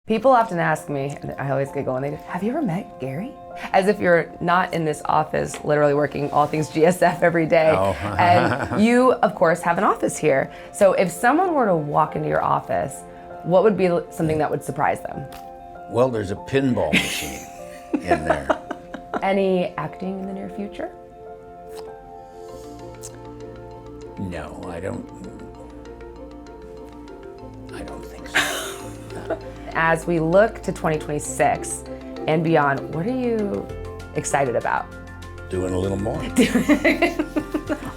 People often ask me, and I always get going, have you ever met Gary? As if you're not in this office literally working all things GSF every day. Oh. And you, of course, have an office here. So if someone were to walk into your office, what would be something that would surprise them? Well, there's a pinball machine in there. Any acting in the near future? No, I don't think so. As we look to 2026 and beyond, what are you excited about? Doing a little more.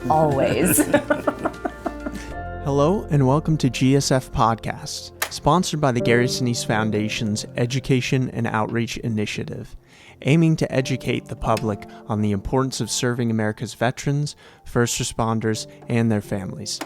Always. Hello and welcome to GSF Podcast, sponsored by the Gary Sinise Foundation's Education and Outreach Initiative, aiming to educate the public on the importance of serving America's veterans, first responders, and their families.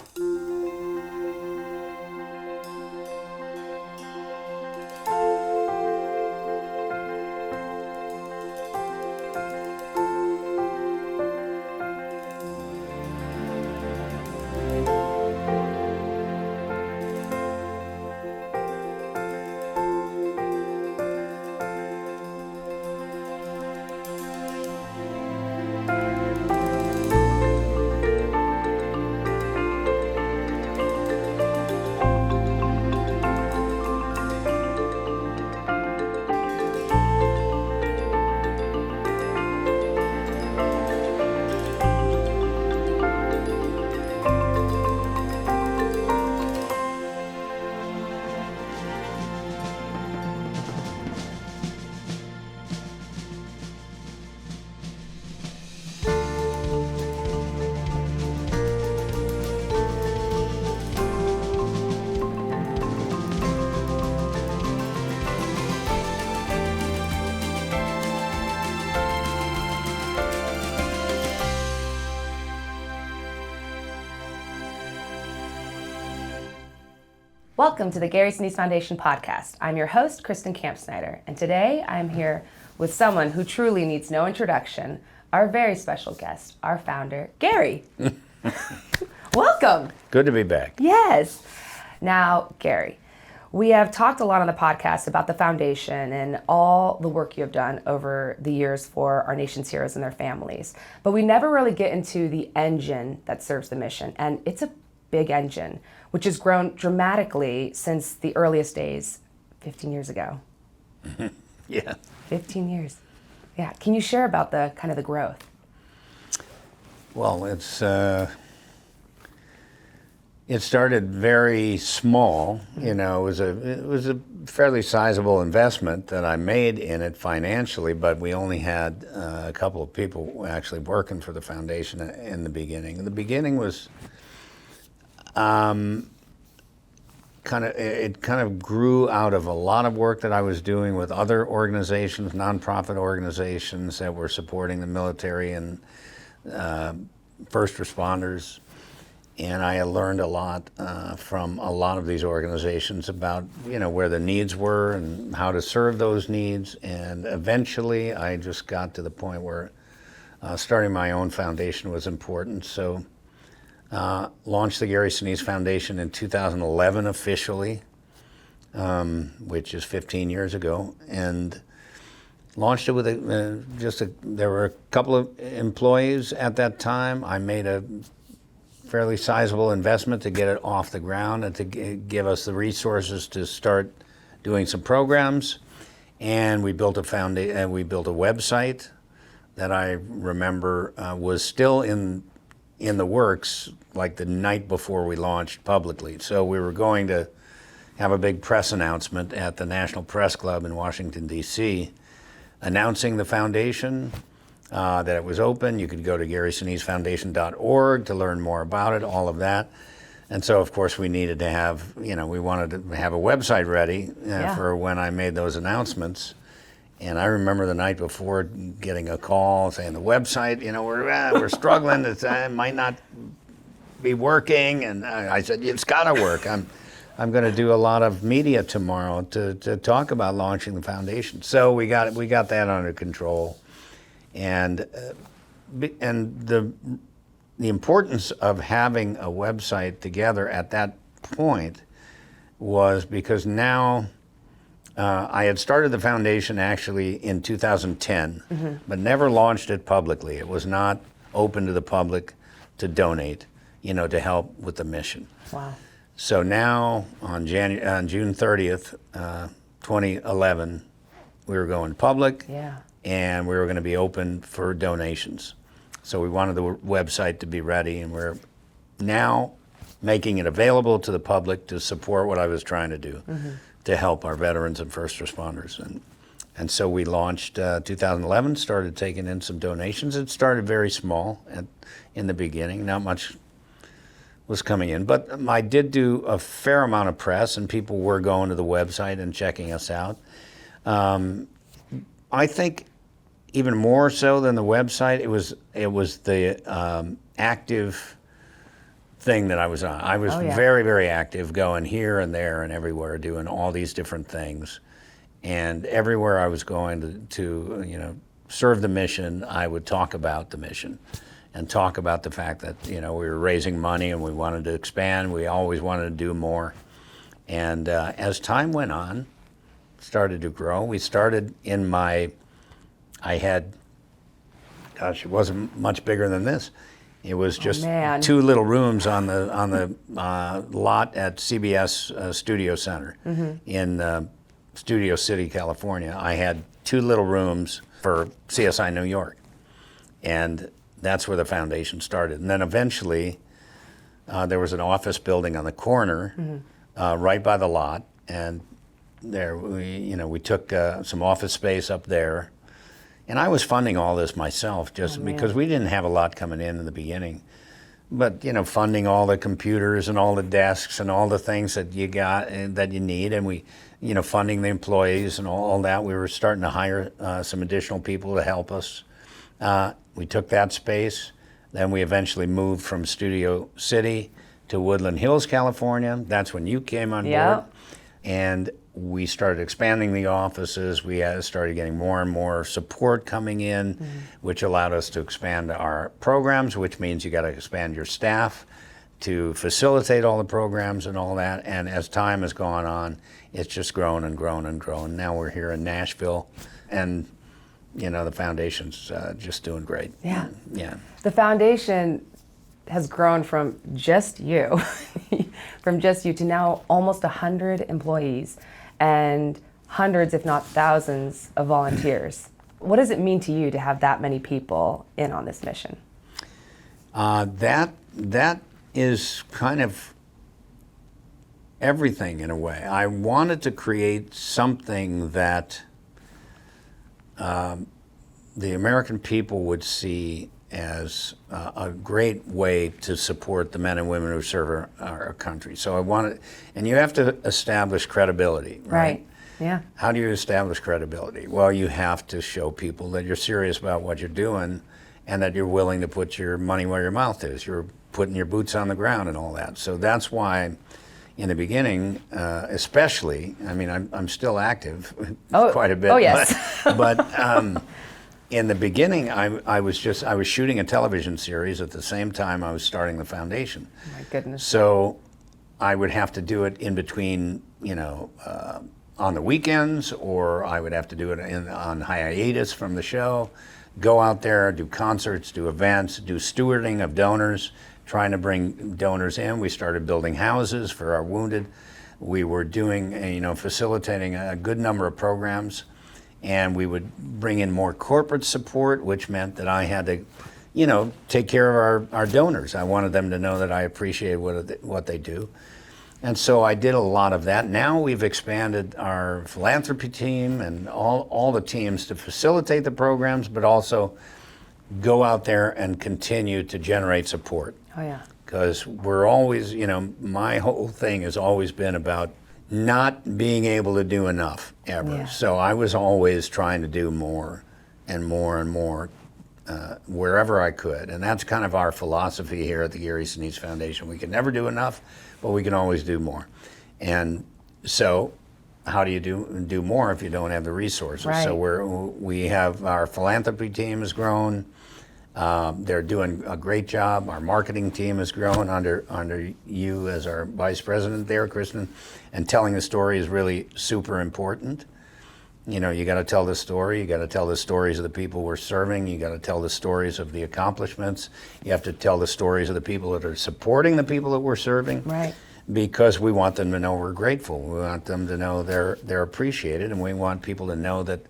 Welcome to the Gary Sinise Foundation podcast. I'm your host, Cristin Snyder, and today I'm here with someone who truly needs no introduction, our very special guest, our founder, Gary. Welcome. Good to be back. Yes. Now, Gary, we have talked a lot on the podcast about the foundation and all the work you have done over the years for our nation's heroes and their families, but we never really get into the engine that serves the mission, and it's a big engine, which has grown dramatically since the earliest days, 15 years ago. Yeah. 15 years. Yeah. Can you share about the kind of the growth? Well, it started very small. You know, it was a fairly sizable investment that I made in it financially, but we only had a couple of people actually working for the foundation in the beginning. The beginning was it kind of grew out of a lot of work that I was doing with other organizations, nonprofit organizations that were supporting the military and first responders. And I learned a lot from a lot of these organizations about, you know, where the needs were and how to serve those needs. And eventually I just got to the point where starting my own foundation was important. So launched the Gary Sinise Foundation in 2011 officially, which is 15 years ago, and launched it with there were a couple of employees at that time. I made a fairly sizable investment to get it off the ground and to give us the resources to start doing some programs, and we built a website that I remember was still in the works like the night before we launched publicly. So we were going to have a big press announcement at the National Press Club in Washington, D.C., announcing the foundation, that it was open. You could go to GarySiniseFoundation.org to learn more about it, all of that. And so, of course, we needed to have, we wanted to have a website ready for when I made those announcements. And I remember the night before getting a call saying the website, we're struggling. It might not be working. And I said, it's got to work. I'm going to do a lot of media tomorrow to talk about launching the foundation. So we got that under control. And the importance of having a website together at that point was because now I had started the foundation actually in 2010, but never launched it publicly. It was not open to the public to donate, to help with the mission. Wow. So now on June 30th, 2011, we were going public, Yeah. and we were going to be open for donations. So we wanted the website to be ready, and we're now making it available to the public to support what I was trying to do, to help our veterans and first responders. And so we launched 2011, started taking in some donations. It started very small in the beginning, not much was coming in, but I did do a fair amount of press, and people were going to the website and checking us out. I think even more so than the website, it was the active thing that I was on. I was very, very active, going here and there and everywhere, doing all these different things. And everywhere I was going to serve the mission, I would talk about the mission and talk about the fact that, we were raising money and we wanted to expand. We always wanted to do more. And as time went on, started to grow. We started it wasn't much bigger than this. It was just 2 little rooms on the lot at CBS Studio Center in Studio City, California. I had 2 little rooms for CSI New York, and that's where the foundation started. And then eventually, there was an office building on the corner, right by the lot, and there we took some office space up there. And I was funding all this myself, just because we didn't have a lot coming in the beginning. But, funding all the computers and all the desks and all the things that you got and that you need. And we, funding the employees and all that. We were starting to hire some additional people to help us. We took that space. Then we eventually moved from Studio City to Woodland Hills, California. That's when you came on board. And we started expanding the offices. We started getting more and more support coming in, which allowed us to expand our programs, which means you got to expand your staff to facilitate all the programs and all that. And as time has gone on, it's just grown and grown and grown. Now we're here in Nashville, and the foundation's just doing great. Yeah. Yeah. The foundation has grown from just you, to now almost 100 employees and hundreds, if not thousands, of volunteers. What does it mean to you to have that many people in on this mission? That is kind of everything in a way. I wanted to create something that the American people would see as a great way to support the men and women who serve our country. So I wanted, and you have to establish credibility, right? Yeah. How do you establish credibility? Well, you have to show people that you're serious about what you're doing and that you're willing to put your money where your mouth is. You're putting your boots on the ground and all that. So that's why in the beginning, especially, I'm still active quite a bit. Oh, yes. But in the beginning, I was shooting a television series at the same time I was starting the foundation. Oh my goodness. So I would have to do it in between, on the weekends, or I would have to do it on hiatus from the show, go out there, do concerts, do events, do stewarding of donors, trying to bring donors in. We started building houses for our wounded. We were doing, facilitating a good number of programs. And we would bring in more corporate support, which meant that I had to, take care of our donors. I wanted them to know that I appreciate what they do. And so I did a lot of that. Now we've expanded our philanthropy team and all the teams to facilitate the programs, but also go out there and continue to generate support. Oh, yeah. Because we're always, my whole thing has always been about not being able to do enough ever. Yeah. So I was always trying to do more and more and more wherever I could. And that's kind of our philosophy here at the Gary Sinise Foundation. We can never do enough, but we can always do more. And so how do you do more if you don't have the resources? Right. So we have our philanthropy team has grown. They're doing a great job. Our marketing team has grown under you as our vice president there, Cristin, and telling the story is really super important. you know, you got to tell the story. You got to tell the stories of the people we're serving. You got to tell the stories of the accomplishments. You have to tell the stories of the people that are supporting the people that we're serving. Right. Because we want them to know we're grateful. We want them to know they're appreciated, and we want people to know that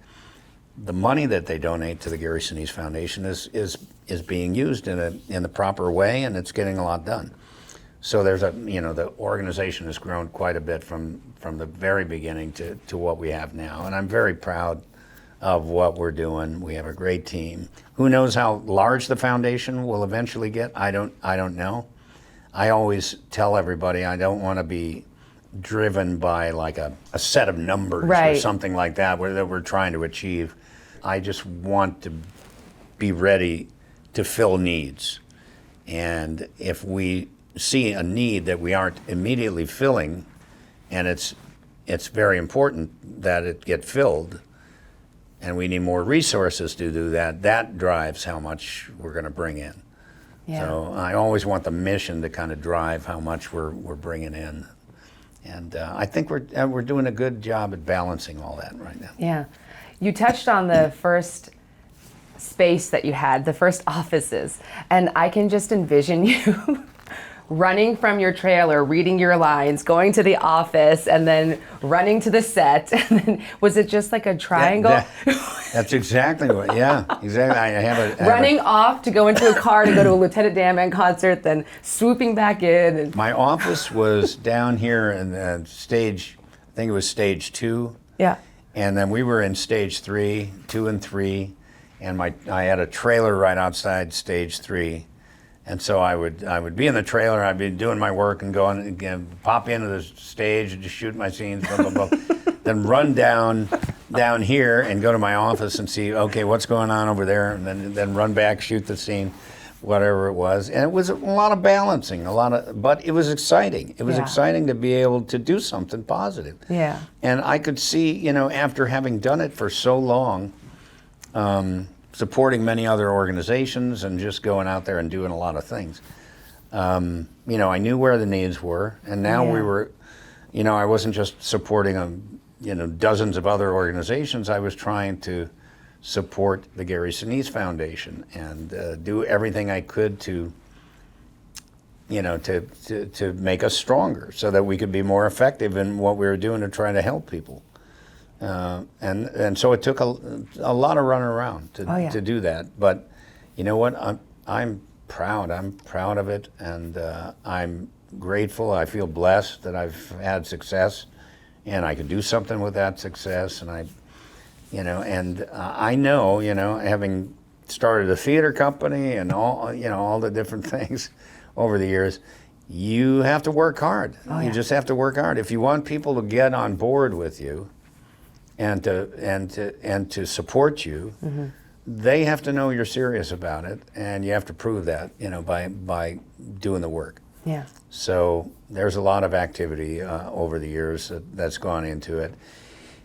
the money that they donate to the Gary Sinise Foundation is being used in the proper way, and it's getting a lot done. So there's the organization has grown quite a bit from the very beginning to what we have now, and I'm very proud of what we're doing. We have a great team. Who knows how large the foundation will eventually get? I don't know. I always tell everybody I don't want to be driven by like a set of numbers or something like that that we're trying to achieve. I just want to be ready to fill needs. And if we see a need that we aren't immediately filling, and it's very important that it get filled, and we need more resources to do that, that drives how much we're going to bring in. Yeah. So I always want the mission to kind of drive how much we're bringing in, and I think we're doing a good job at balancing all that right now. Yeah, you touched on the first space that you had, the first offices, and I can just envision you running from your trailer, reading your lines, going to the office, and then running to the set. And then, was it just like a triangle? That's exactly what. Yeah, exactly. I have running off to go into a car to go to a Lieutenant Dan Man concert, then swooping back in. And my office was down here in stage, I think it was stage 2. Yeah. And then we were in stage 3, 2 and 3, and I had a trailer right outside stage 3. And so I would be in the trailer, I'd be doing my work and go on again, pop into the stage and just shoot my scenes, blah, blah, blah. Then run down here and go to my office and see, okay, what's going on over there, and then run back, shoot the scene, whatever it was. And it was a lot of balancing, but it was exciting. It was exciting to be able to do something positive. Yeah. And I could see, after having done it for so long, supporting many other organizations and just going out there and doing a lot of things. I knew where the needs were, and now we were, I wasn't just supporting dozens of other organizations. I was trying to support the Gary Sinise Foundation and do everything I could to make us stronger so that we could be more effective in what we were doing to try to help people. And so it took a lot of running around to do that. But you know what? I'm proud. I'm proud of it, and I'm grateful. I feel blessed that I've had success, and I could do something with that success. And I know, having started a theater company and all the different things over the years, you have to work hard. You just have to work hard if you want people to get on board with you. And to support you, they have to know you're serious about it, and you have to prove that, by doing the work. Yeah. So there's a lot of activity over the years that's gone into it,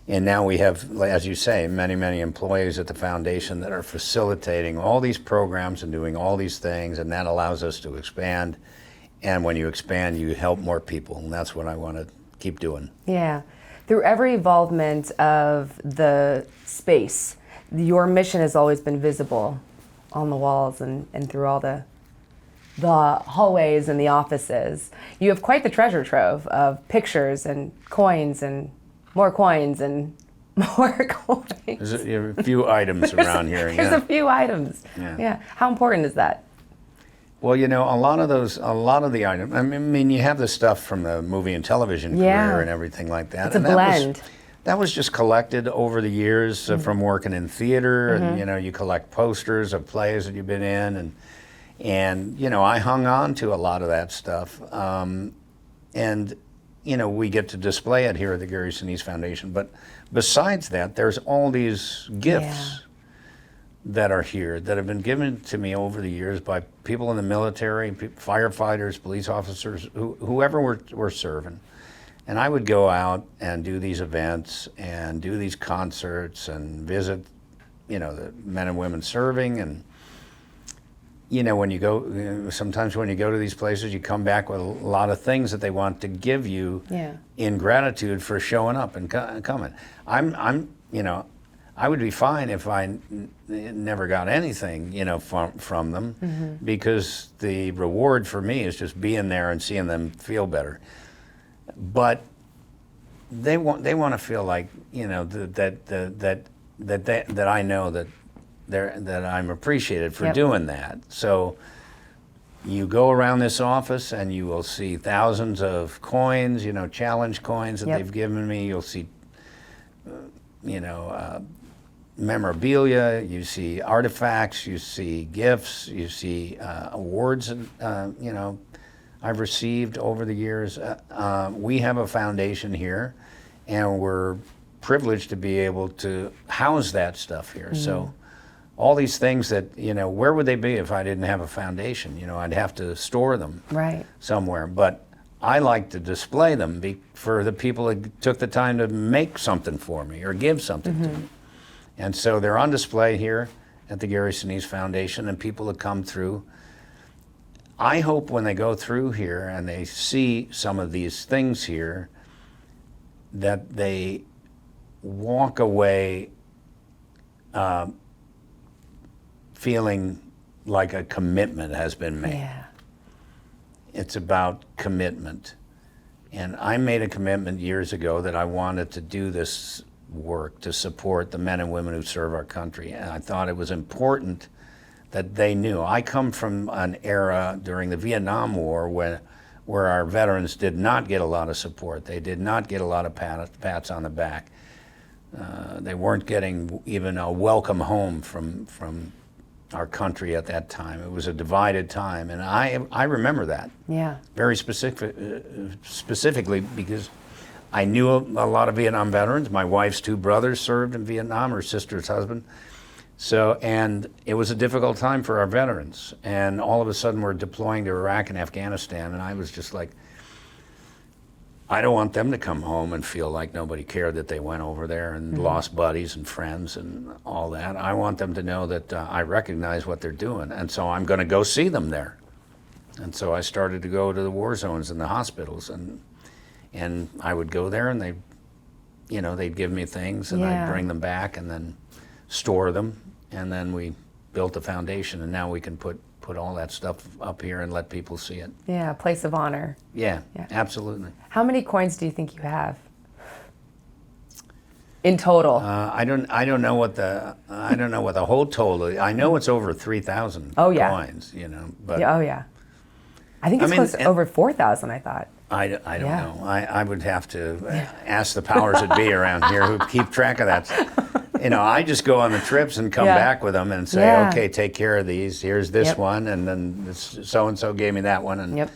and now we have, as you say, many employees at the foundation that are facilitating all these programs and doing all these things, and that allows us to expand. And when you expand, you help more people, and that's what I want to keep doing. Yeah. Through every involvement of the space, your mission has always been visible on the walls and through all the hallways and the offices. You have quite the treasure trove of pictures and coins and more coins and more coins. There's a few items around here. There's a few items. Yeah. How important is that? Well, a lot of the items, I mean, you have the stuff from the movie and television career and everything like that. It's a blend. That was just collected over the years from working in theater, and, you collect posters of plays that you've been in, and I hung on to a lot of that stuff. And, we get to display it here at the Gary Sinise Foundation. But besides that, there's all these gifts that are here that have been given to me over the years by people in the military, firefighters, police officers, whoever we're serving. And I would go out and do these events and do these concerts and visit, the men and women serving. And, when you go, sometimes when you go to these places, you come back with a lot of things that they want to give you in gratitude for showing up and coming. I'm you know, I would be fine if I never got anything, you know, from them, because the reward for me is just being there and seeing them feel better. But they want to feel like, you know, that I know that I'm appreciated for doing that. So you go around this office and you will see thousands of coins, you know, challenge coins that they've given me. You'll see, you know, memorabilia, you see artifacts, you see gifts, you see awards, you know, I've received over the years. We have a foundation here, and we're privileged to be able to house that stuff here. So all these things that, you know, where would they be if I didn't have a foundation? You know, I'd have to store them somewhere. But I like to display them for the people that took the time to make something for me or give something to me. And so they're on display here at the Gary Sinise Foundation, and people that come through, I hope when they go through here and they see some of these things here, that they walk away feeling like a commitment has been made. Yeah. It's about commitment. And I made a commitment years ago that I wanted to do this work to support the men and women who serve our country. And I thought it was important that they knew. I come from an era during the Vietnam War where our veterans did not get a lot of support. They did not get a lot of pats on the back. They weren't getting even a welcome home from our country at that time. It was a divided time, and I remember that. Yeah. Very specifically because I knew a lot of Vietnam veterans. My wife's two brothers served in Vietnam, her sister's husband. So, and it was a difficult time for our veterans. And all of a sudden we're deploying to Iraq and Afghanistan, and I was just like, I don't want them to come home and feel like nobody cared that they went over there and lost buddies and friends and all that. I want them to know that I recognize what they're doing, and so I'm going to go see them there. And so I started to go to the war zones and the hospitals, and I would go there, and they'd give me things, and I'd bring them back and then store them, and then we built a foundation, and now we can put all that stuff up here and let people see it. Yeah, a place of honor. Yeah, absolutely. How many coins do you think you have in total? I don't know what the whole total is. I know it's over 3,000 coins. You know, but I think it's close to over 4,000. I thought. I don't know. I would have to ask the powers that be around here who keep track of that. You know, I just go on the trips and come back with them and say, okay, take care of these. Here's this one, and then so and so gave me that one,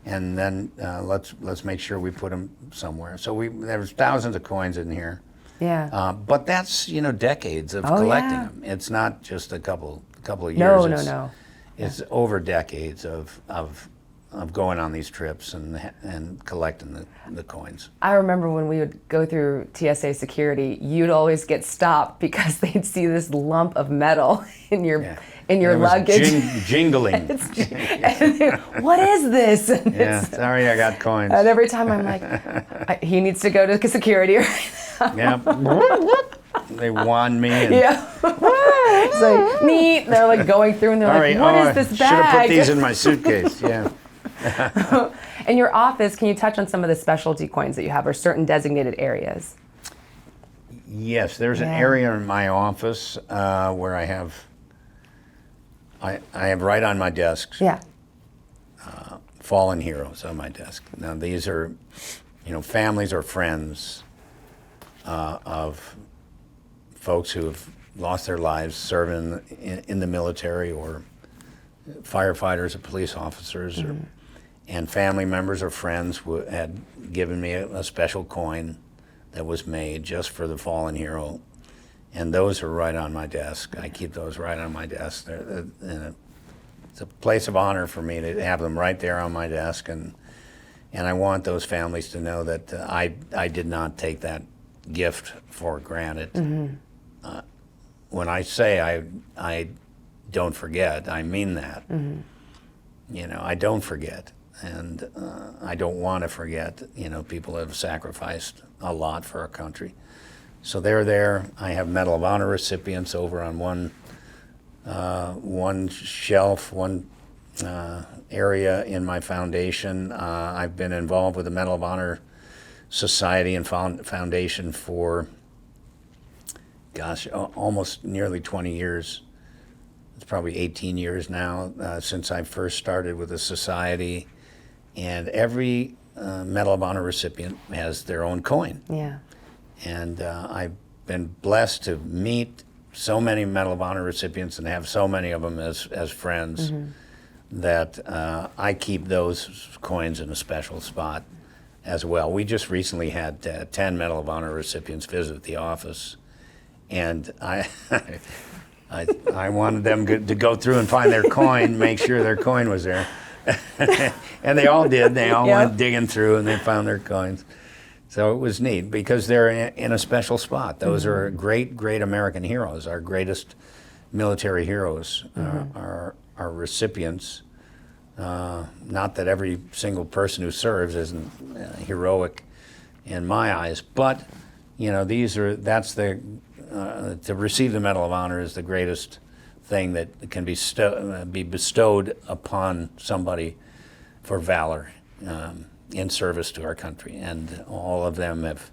and then let's make sure we put them somewhere. So there's thousands of coins in here. Yeah. But that's decades of collecting them. It's not just a couple of years. No. It's over decades of going on these trips and collecting the coins. I remember when we would go through TSA security, you'd always get stopped because they'd see this lump of metal in your luggage. Jingling. What is this? Sorry, I got coins. And every time I'm like, he needs to go to security right now. They wand me. It's like, neat. They're like going through and they're like, what is this bag? Should have put these in my suitcase, In your office, can you touch on some of the specialty coins that you have or certain designated areas? Yes, there's an area in my office where I have right on my desk fallen heroes on my desk. Now these are, families or friends of folks who have lost their lives serving in the military, or firefighters or police officers, and family members or friends who had given me a special coin that was made just for the fallen hero. And those are right on my desk. I keep those right on my desk. It's a place of honor for me to have them right there on my desk, and I want those families to know that I did not take that gift for granted. When I say I don't forget, I mean that. I don't forget, and I don't want to forget. People have sacrificed a lot for our country, So they're there. I have Medal of Honor recipients over on one shelf, one area in my foundation. I've been involved with the Medal of Honor Society and Foundation for, almost nearly 20 years. It's probably 18 years now since I first started with the society. And every Medal of Honor recipient has their own coin. Yeah. And I've been blessed to meet so many Medal of Honor recipients and have so many of them as friends that I keep those coins in a special spot as well. We just recently had 10 Medal of Honor recipients visit the office, and I wanted them to go through and find their coin, make sure their coin was there. And they all did. They all went digging through and they found their coins. So it was neat because they're in a special spot. Those are great, great American heroes. Our greatest military heroes are recipients. Not that every single person who serves isn't heroic in my eyes, but to receive the Medal of Honor is the greatest thing that can be bestowed upon somebody for valor in service to our country. And all of them have,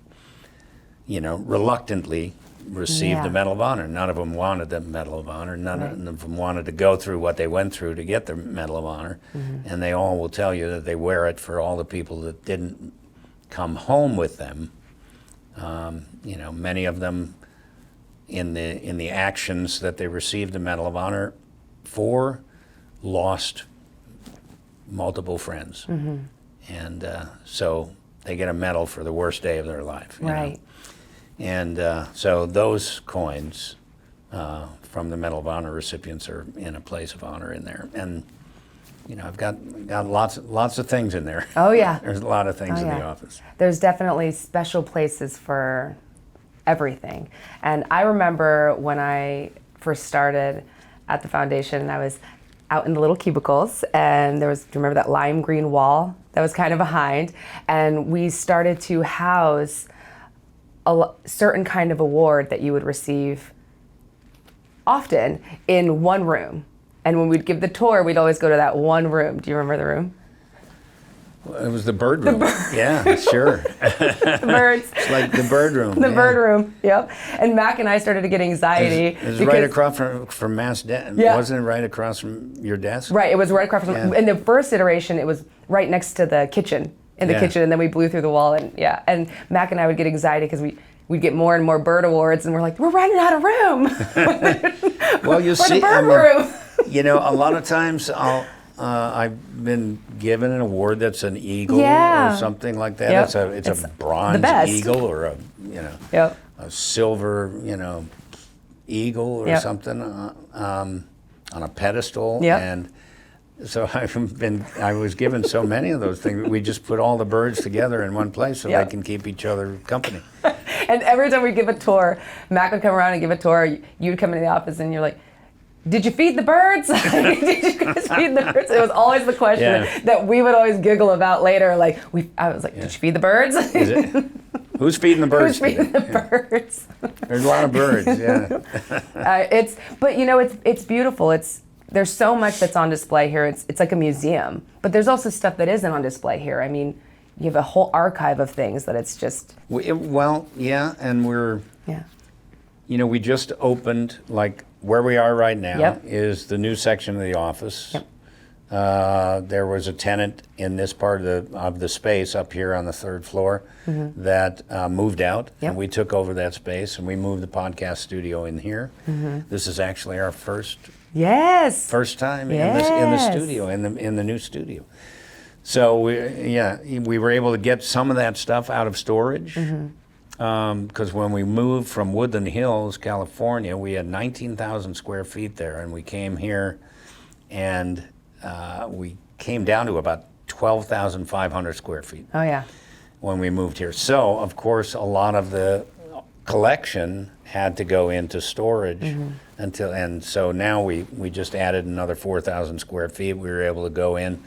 reluctantly received the Medal of Honor. None of them wanted the Medal of Honor. None of them wanted to go through what they went through to get the Medal of Honor. And they all will tell you that they wear it for all the people that didn't come home with them. Many of them in the actions that they received the Medal of Honor for lost multiple friends. And so they get a medal for the worst day of their life. Right. And so those coins from the Medal of Honor recipients are in a place of honor in there. And I've got lots of things in there. Oh yeah. There's a lot of things in the office. There's definitely special places for everything. And I remember when I first started at the foundation, and I was out in the little cubicles, and do you remember that lime green wall that was kind of behind? And we started to house a certain kind of award that you would receive often in one room. And when we'd give the tour, we'd always go to that one room. Do you remember the room? Well, it was the bird room. Yeah, sure. The birds. It's like the bird room. The bird room, yep. And Mac and I started to get anxiety. It was right across from Matt's desk. Yeah. Wasn't it right across from your desk? Right, it was right across from, in the first iteration, it was right next to the kitchen, and then we blew through the wall, and Mac and I would get anxiety because we'd get more and more bird awards, and we're like, we're running out of room. Well, you see, the bird room. A lot of times I've been given an award that's an eagle or something like that. Yep. It's a bronze eagle or a silver eagle or something on a pedestal. Yep. And so I was given so many of those things. We just put all the birds together in one place so they can keep each other company. And every time we give a tour, Mac would come around and give a tour. You'd come into the office and you're like, did you feed the birds? Did you guys feed the birds? It was always the question that we would always giggle about later. I was like, did you feed the birds? Is it? Who's feeding the birds? Who's feeding the birds? There's a lot of birds, It's beautiful. There's so much that's on display here. It's like a museum. But there's also stuff that isn't on display here. I mean, you have a whole archive of things that it's just... and we're... Yeah. We just opened, where we are right now is the new section of the office. Yep. There was a tenant in this part of the space up here on the third floor that moved out, and we took over that space, and we moved the podcast studio in here. This is actually our first time in the studio, in the new studio. So we were able to get some of that stuff out of storage. Because when we moved from Woodland Hills, California, we had 19,000 square feet there, and we came here, and we came down to about 12,500 square feet. Oh yeah. When we moved here, so of course a lot of the collection had to go into storage and so now we just added another 4,000 square feet. We were able to go in.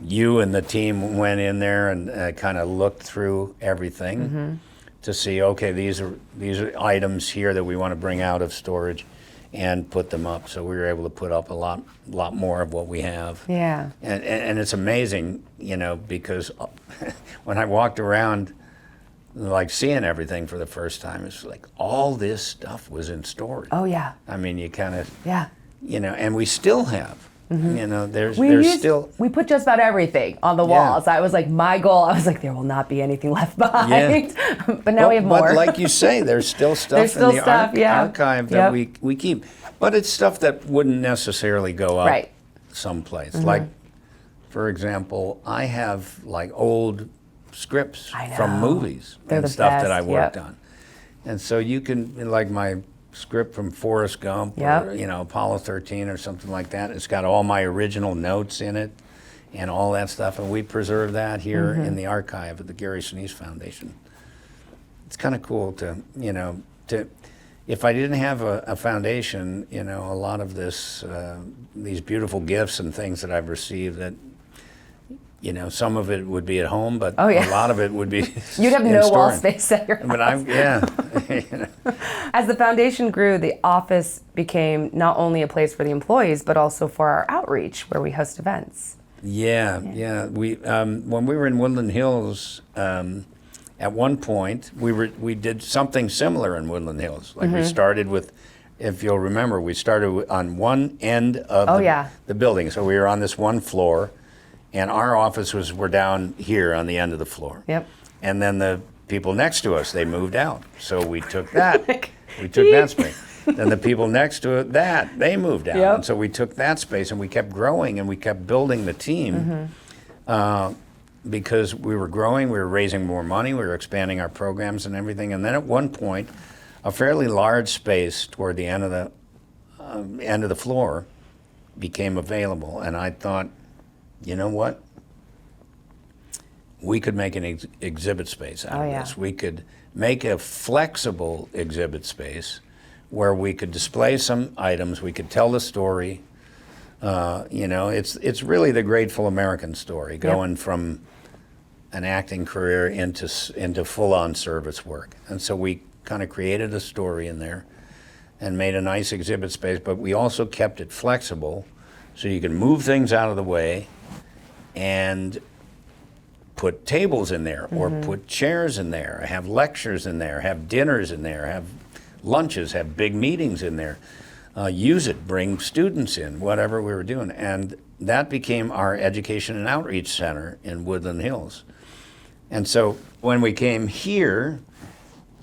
You and the team went in there and kind of looked through everything. to see, okay, these are items here that we want to bring out of storage and put them up. So we were able to put up a lot more of what we have. Yeah. And it's amazing, you know, because when I walked around, like seeing everything for the first time, it's like all this stuff was in storage. Oh yeah. I mean, you kind of, Yeah. you know, and we still have. You know, there's We put just about everything on the walls. That was like my goal. I was like, there will not be anything left behind. But now we have more. But like you say, there's still stuff in the archive that we keep. But it's stuff that wouldn't necessarily go up someplace. Like, for example, I have like old scripts from movies and stuff that I worked on. And so you can, like my script from Forrest Gump or, you know, Apollo 13 or something like that. It's got all my original notes in it and all that stuff, and we preserve that here in the archive of the Gary Sinise Foundation. It's kind of cool to, you know, if I didn't have a foundation, you know, a lot of this, these beautiful gifts and things that I've received that, you know, some of it would be at home, but a lot of it would be You'd have no wall space at your house. But you know. As the foundation grew, the office became not only a place for the employees, but also for our outreach, where we host events. Yeah. We when we were in Woodland Hills, at one point we did something similar in Woodland Hills. Like we started with, if you'll remember, we started on one end of the building. So we were on this one floor. And our offices were down here on the end of the floor. Yep. And then the people next to us, they moved out. So we took that. We took that space. Then the people next to it, they moved out. Yep. And so we took that space and we kept growing and we kept building the team because we were growing, we were raising more money, we were expanding our programs and everything. And then at one point, a fairly large space toward the end of the floor became available. And I thought, you know what? We could make an exhibit space out of this. We could make a flexible exhibit space where we could display some items, we could tell the story. You know, it's really the Grateful American story, going from an acting career into full-on service work. And so we kind of created a story in there and made a nice exhibit space, but we also kept it flexible so you can move things out of the way and put tables in there or put chairs in there, have lectures in there, have dinners in there, have lunches, have big meetings in there. Use it, bring students in, whatever we were doing. And that became our education and outreach center in Woodland Hills. And so when we came here,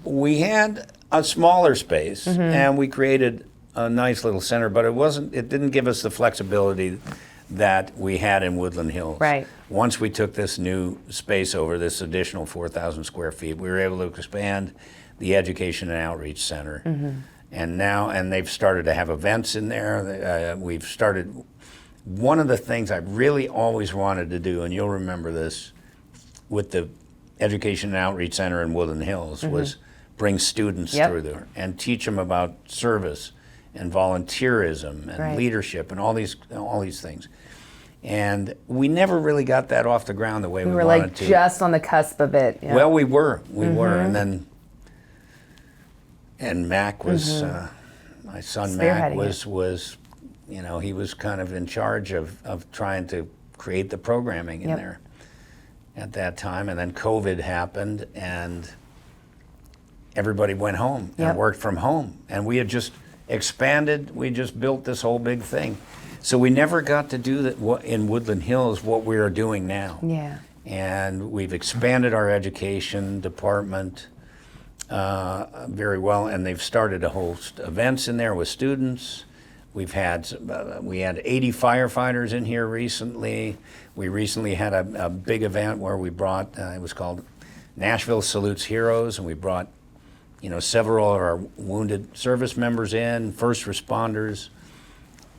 we had a smaller space and we created a nice little center, but it didn't give us the flexibility that we had in Woodland Hills. Right. Once we took this new space over, this additional 4,000 square feet, we were able to expand the Education and Outreach Center. And they've started to have events in there. We've started, one of the things I really always wanted to do, and you'll remember this, with the Education and Outreach Center in Woodland Hills, was bring students through there and teach them about service and volunteerism and leadership and all these things. And we never really got that off the ground the way we wanted like to. Just on the cusp of it. Yeah. Well, we were, and Mac was, my son Mac was, you know, he was kind of in charge of trying to create the programming in there at that time. And then COVID happened and everybody went home and worked from home. And we had just expanded, we just built this whole big thing. So we never got to do that in Woodland Hills what we are doing now. Yeah. And we've expanded our education department very well, and they've started to host events in there with students. We had 80 firefighters in here recently. We recently had a big event where we brought, it was called Nashville Salutes Heroes, and we brought, you know, several of our wounded service members in, first responders,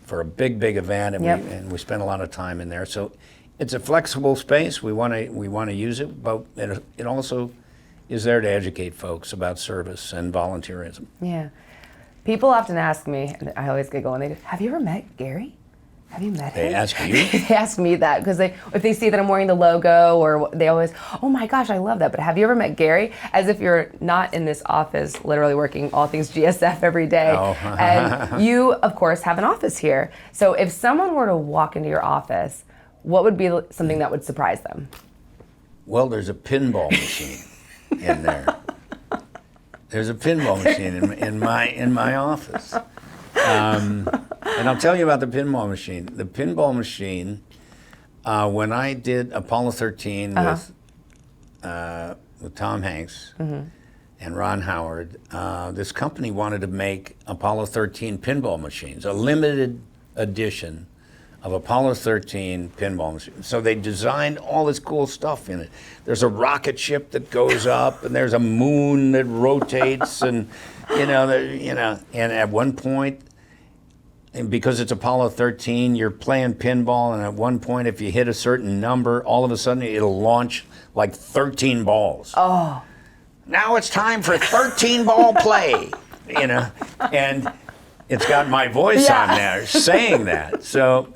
for a big event, and we spent a lot of time in there. So it's a flexible space. We want to use it, but it also is there to educate folks about service and volunteerism. Yeah. People often ask me, and I always get going, they go, have you ever met Gary? Have you met They him? ask you? They ask me that because if they see that I'm wearing the logo, or they always, oh my gosh, I love that. But have you ever met Gary? As if you're not in this office, literally working all things GSF every day. Oh. And you, of course, have an office here. So if someone were to walk into your office, what would be something that would surprise them? Well, there's a pinball machine in there. There's a pinball machine in my office. And I'll tell you about the pinball machine. The pinball machine, when I did Apollo 13 with Tom Hanks and Ron Howard, this company wanted to make Apollo 13 pinball machines, a limited edition of Apollo 13 pinball machine. So they designed all this cool stuff in it. There's a rocket ship that goes up, and there's a moon that rotates, and and at one point, and because it's Apollo 13, you're playing pinball, and at one point, if you hit a certain number, all of a sudden it'll launch like 13 balls. Oh. Now it's time for 13 ball play, and it's got my voice on there saying that. So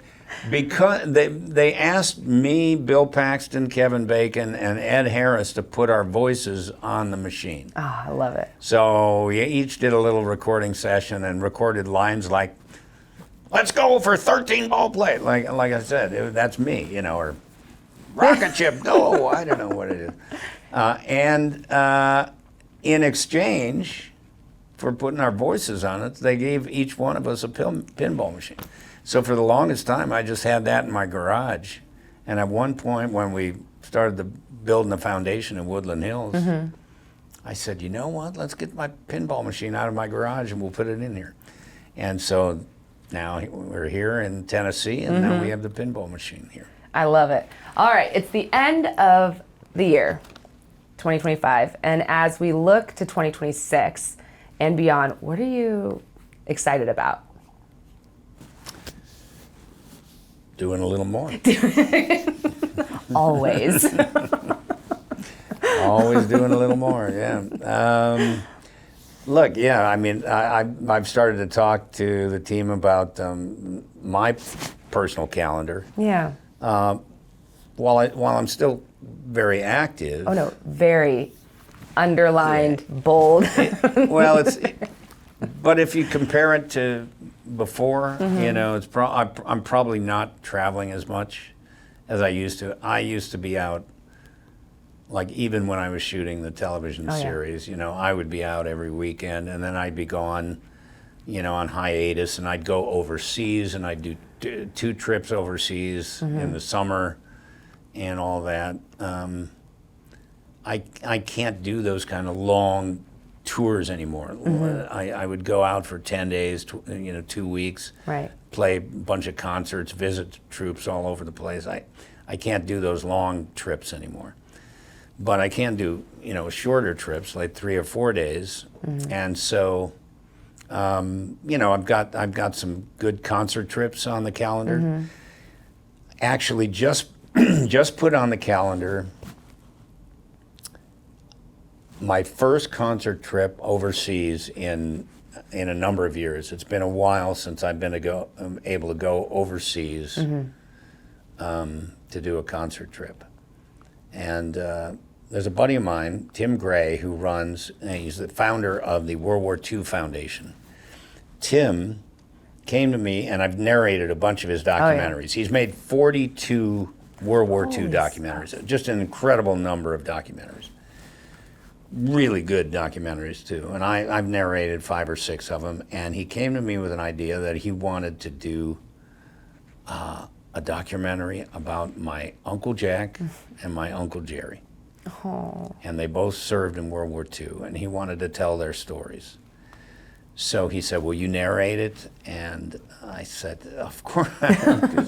because they asked me, Bill Paxton, Kevin Bacon, and Ed Harris to put our voices on the machine. Oh, I love it. So we each did a little recording session and recorded lines like, "Let's go for 13 ball play." Like I said, that's me, or rocket ship, go. I don't know what it is. And in exchange for putting our voices on it, they gave each one of us a pinball machine. So for the longest time, I just had that in my garage. And at one point, when we started building the foundation in Woodland Hills, I said, you know what? Let's get my pinball machine out of my garage and we'll put it in here. And so now we're here in Tennessee, and now we have the pinball machine here. I love it. All right, it's the end of the year, 2025. And as we look to 2026 and beyond, what are you excited about? Doing a little more. Always. Always doing a little more, yeah. Look, yeah, I mean, I've started to talk to the team about my personal calendar. Yeah. While I'm still very active. Oh no, very underlined, bold. Well, but if you compare it to before, I'm probably not traveling as much as I used to. I used to be out, like even when I was shooting the television series, I would be out every weekend, and then I'd be gone, on hiatus, and I'd go overseas, and I'd do 2 trips overseas in the summer and all that. I can't do those kind of long tours anymore. I would go out for 10 days, 2 weeks, Right. play a bunch of concerts, visit troops all over the place. I can't do those long trips anymore. But I can do, shorter trips, like 3 or 4 days. And so, I've got some good concert trips on the calendar. Actually, just put on the calendar my first concert trip overseas in a number of years. It's been a while since I've been able to go overseas to do a concert trip. And there's a buddy of mine, Tim Gray, who he's the founder of the World War II Foundation. Tim came to me, and I've narrated a bunch of his documentaries. He's made 42 World War II documentaries, just an incredible number of documentaries. Really good documentaries, too. And I've narrated 5 or 6 of them, and he came to me with an idea that he wanted to do a documentary about my Uncle Jack and my Uncle Jerry. Oh. And they both served in World War II, and he wanted to tell their stories. So he said, will you narrate it? And I said, of course,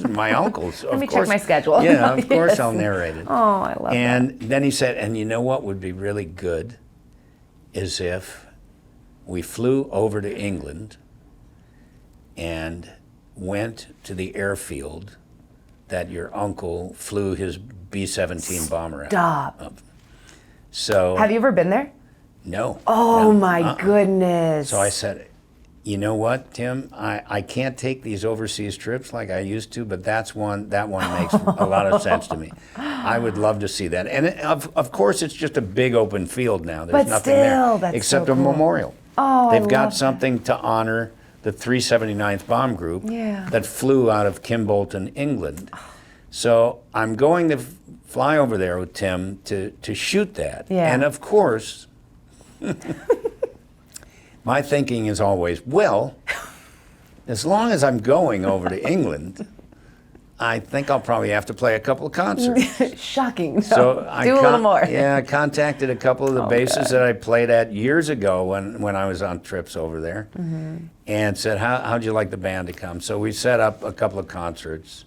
my uncles, Let me check my schedule. Yeah, of course I'll narrate it. Oh, I love that. And then he said, and you know what would be really good is if we flew over to England and went to the airfield that your uncle flew his B-17 bomber out of. So Have you ever been there? no. Oh no, my goodness. So I said, You know what, Tim? I can't take these overseas trips like I used to, but that one makes a lot of sense to me. I would love to see that. And of course, it's just a big open field now. There's But nothing still, there that's except so a cool. memorial. Oh, They've I got love something to honor the 379th Bomb Group Yeah. that flew out of Kimbolton, England. So I'm going to fly over there with Tim to shoot that. Yeah. And of course, my thinking is always, well, as long as I'm going over to England, I think I'll probably have to play a couple of concerts. Shocking. No. So I Do a little more. Yeah, I contacted a couple of the bases that I played at years ago when I was on trips over there, and said, how'd you like the band to come? So we set up a couple of concerts,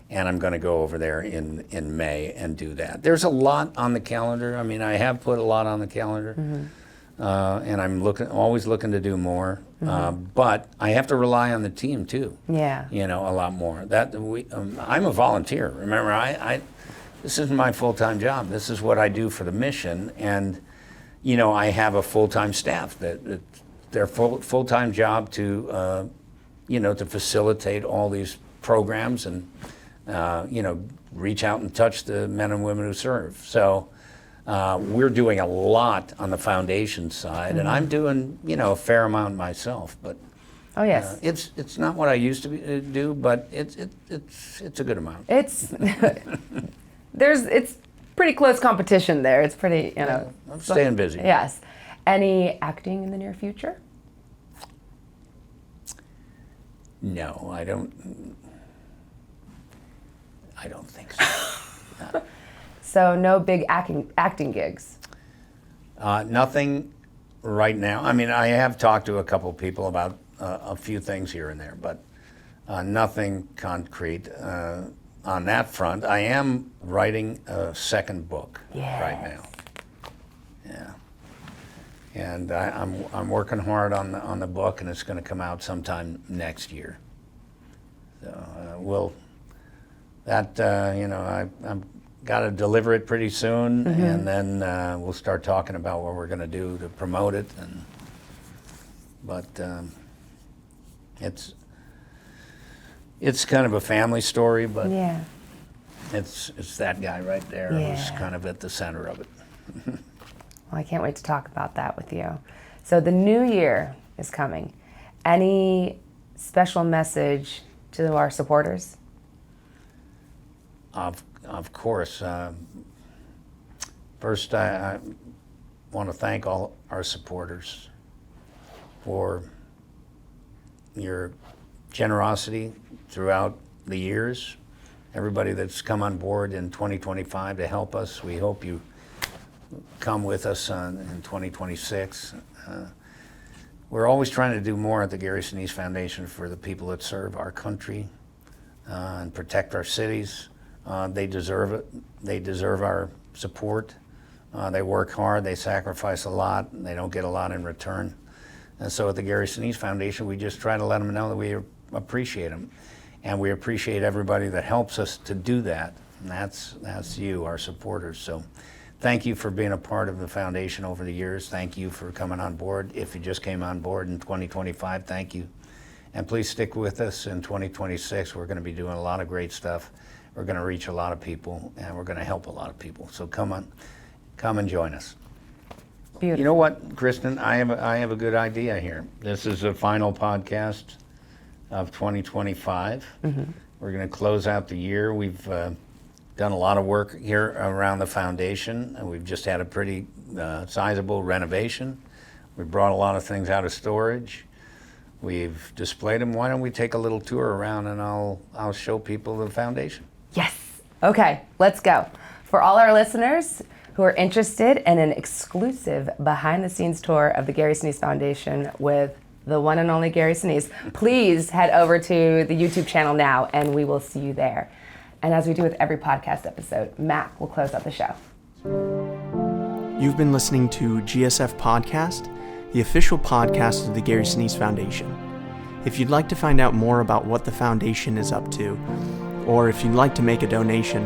and I'm going to go over there in May and do that. There's a lot on the calendar. I mean, I have put a lot on the calendar, and I'm always looking to do more. But I have to rely on the team too. Yeah. You know, a lot more. I'm a volunteer. Remember, this isn't my full-time job. This is what I do for the mission, and you know, I have a full-time staff that their full-time job to you know, to facilitate all these programs and you know, reach out and touch the men and women who serve. So we're doing a lot on the foundation side, and I'm doing, you know, a fair amount myself. But Oh yes. it's not what I used to do, but it's a good amount. It's it's pretty close competition there. It's pretty, you know. I'm staying busy. Yes. Any acting in the near future? No, I don't think so. So no big acting gigs. Nothing right now. I mean, I have talked to a couple people about a few things here and there, but nothing concrete on that front. I am writing a second book right now. Yeah, and I'm working hard on the book, and it's going to come out sometime next year. So you know, I'm got to deliver it pretty soon, and then we'll start talking about what we're going to do to promote it. But it's kind of a family story, but Yeah. it's that guy right there who's Yeah. kind of at the center of it. Well, I can't wait to talk about that with you. So the new year is coming. Any special message to our supporters? Of course. First, I want to thank all our supporters for your generosity throughout the years. Everybody that's come on board in 2025 to help us, we hope you come with us in 2026. We're always trying to do more at the Gary Sinise Foundation for the people that serve our country and protect our cities. They deserve it. They deserve our support. They work hard. They sacrifice a lot. And they don't get a lot in return. And so at the Gary Sinise Foundation, we just try to let them know that we appreciate them. And we appreciate everybody that helps us to do that. And that's you, our supporters. So thank you for being a part of the foundation over the years. Thank you for coming on board. If you just came on board in 2025, thank you. And please stick with us in 2026. We're going to be doing a lot of great stuff. We're going to reach a lot of people, and we're going to help a lot of people. So come and join us. Beautiful. You know what, Cristin? I have a good idea here. This is the final podcast of 2025. We're going to close out the year. We've done a lot of work here around the foundation, and we've just had a pretty sizable renovation. We brought a lot of things out of storage. We've displayed them. Why don't we take a little tour around, and I'll show people the foundation. Yes. Okay, let's go. For all our listeners who are interested in an exclusive behind-the-scenes tour of the Gary Sinise Foundation with the one and only Gary Sinise, please head over to the YouTube channel now, and we will see you there. And as we do with every podcast episode, Matt will close out the show. You've been listening to GSF Podcast, the official podcast of the Gary Sinise Foundation. If you'd like to find out more about what the foundation is up to, or if you'd like to make a donation,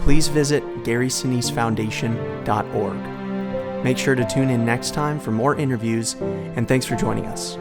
please visit GarySiniseFoundation.org. Make sure to tune in next time for more interviews, and thanks for joining us.